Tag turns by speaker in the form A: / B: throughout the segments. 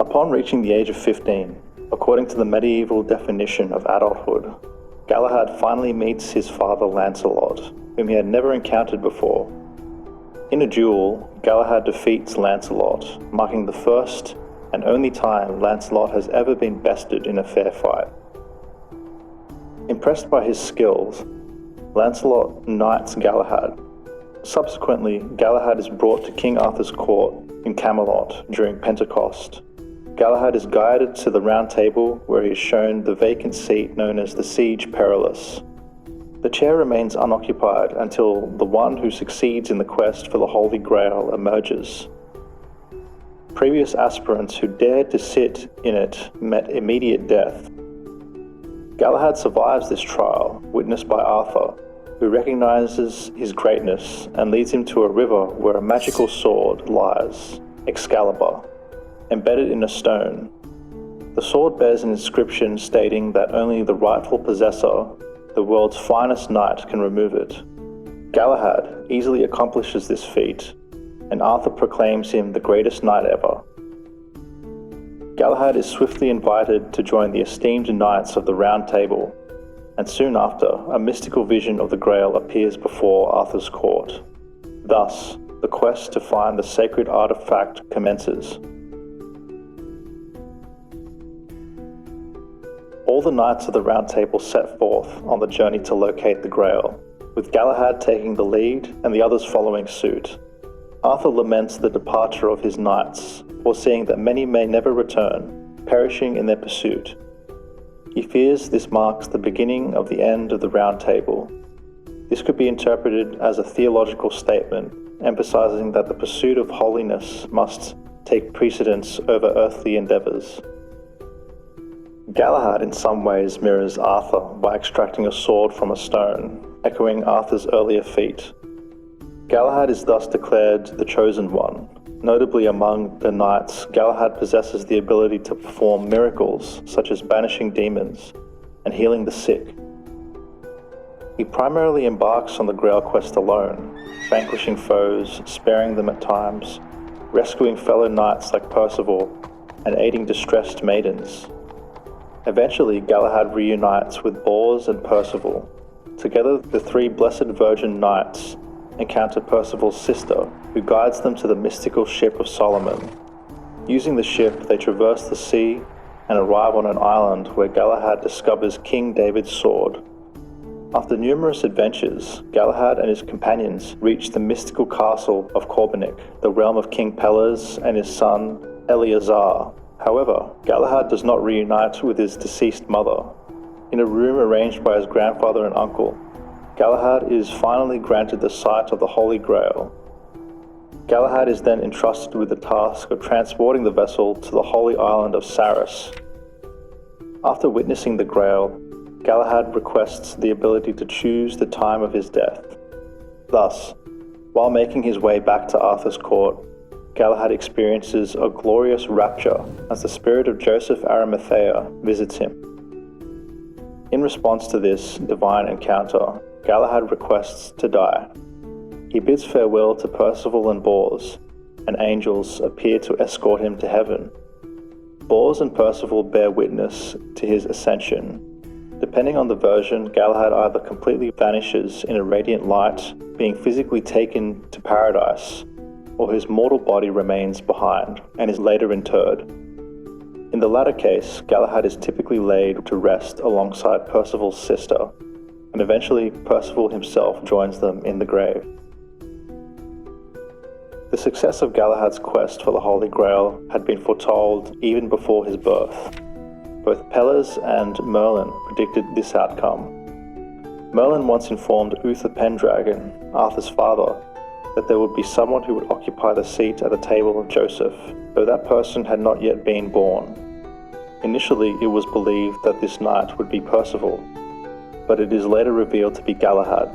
A: Upon reaching the age of 15, according to the medieval definition of adulthood, Galahad finally meets his father Lancelot, whom he had never encountered before. In a duel, Galahad defeats Lancelot, marking the first and only time Lancelot has ever been bested in a fair fight. Impressed by his skills, Lancelot knights Galahad. Subsequently, Galahad is brought to King Arthur's court in Camelot during Pentecost. Galahad is guided to the Round Table, where he is shown the vacant seat known as the Siege Perilous. The chair remains unoccupied until the one who succeeds in the quest for the Holy Grail emerges. Previous aspirants who dared to sit in it met immediate death. Galahad survives this trial, witnessed by Arthur, who recognizes his greatness and leads him to a river where a magical sword lies, Excalibur, embedded in a stone. The sword bears an inscription stating that only the rightful possessor, the world's finest knight, can remove it. Galahad easily accomplishes this feat, and Arthur proclaims him the greatest knight ever. Galahad is swiftly invited to join the esteemed knights of the Round Table, and soon after, a mystical vision of the Grail appears before Arthur's court. Thus, the quest to find the sacred artifact commences. All the knights of the Round Table set forth on the journey to locate the Grail, with Galahad taking the lead and the others following suit. Arthur laments the departure of his knights, foreseeing that many may never return, perishing in their pursuit. He fears this marks the beginning of the end of the Round Table. This could be interpreted as a theological statement, emphasizing that the pursuit of holiness must take precedence over earthly endeavors. Galahad in some ways mirrors Arthur by extracting a sword from a stone, echoing Arthur's earlier feat. Galahad is thus declared the Chosen One. Notably among the knights, Galahad possesses the ability to perform miracles such as banishing demons and healing the sick. He primarily embarks on the Grail quest alone, vanquishing foes, sparing them at times, rescuing fellow knights like Percival, and aiding distressed maidens. Eventually, Galahad reunites with Bors and Percival. Together, the three Blessed Virgin Knights encounter Percival's sister, who guides them to the mystical ship of Solomon. Using the ship, they traverse the sea and arrive on an island where Galahad discovers King David's sword. After numerous adventures, Galahad and his companions reach the mystical castle of Corbinic, the realm of King Pelles and his son Eleazar. However, Galahad does not reunite with his deceased mother. In a room arranged by his grandfather and uncle, Galahad is finally granted the sight of the Holy Grail. Galahad is then entrusted with the task of transporting the vessel to the holy island of Sarras. After witnessing the Grail, Galahad requests the ability to choose the time of his death. Thus, while making his way back to Arthur's court, Galahad experiences a glorious rapture as the spirit of Joseph Arimathea visits him. In response to this divine encounter, Galahad requests to die. He bids farewell to Percival and Bors, and angels appear to escort him to heaven. Bors and Percival bear witness to his ascension. Depending on the version, Galahad either completely vanishes in a radiant light, being physically taken to paradise, or his mortal body remains behind and is later interred. In the latter case, Galahad is typically laid to rest alongside Percival's sister, and eventually Percival himself joins them in the grave. The success of Galahad's quest for the Holy Grail had been foretold even before his birth. Both Pelles and Merlin predicted this outcome. Merlin once informed Uther Pendragon, Arthur's father, that there would be someone who would occupy the seat at the table of Joseph, though that person had not yet been born. Initially, it was believed that this knight would be Percival, but it is later revealed to be Galahad.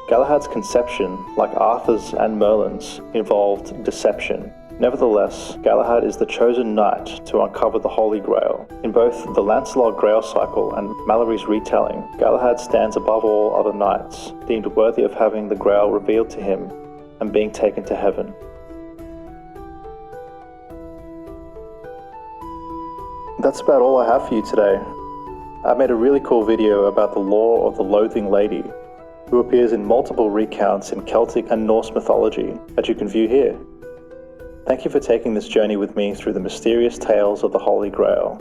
A: Galahad's conception, like Arthur's and Merlin's, involved deception. Nevertheless, Galahad is the chosen knight to uncover the Holy Grail. In both the Lancelot Grail cycle and Mallory's retelling, Galahad stands above all other knights, deemed worthy of having the Grail revealed to him and being taken to heaven. That's about all I have for you today. I made a really cool video about the lore of the Loathing Lady, who appears in multiple recounts in Celtic and Norse mythology that you can view here. Thank you for taking this journey with me through the mysterious tales of the Holy Grail.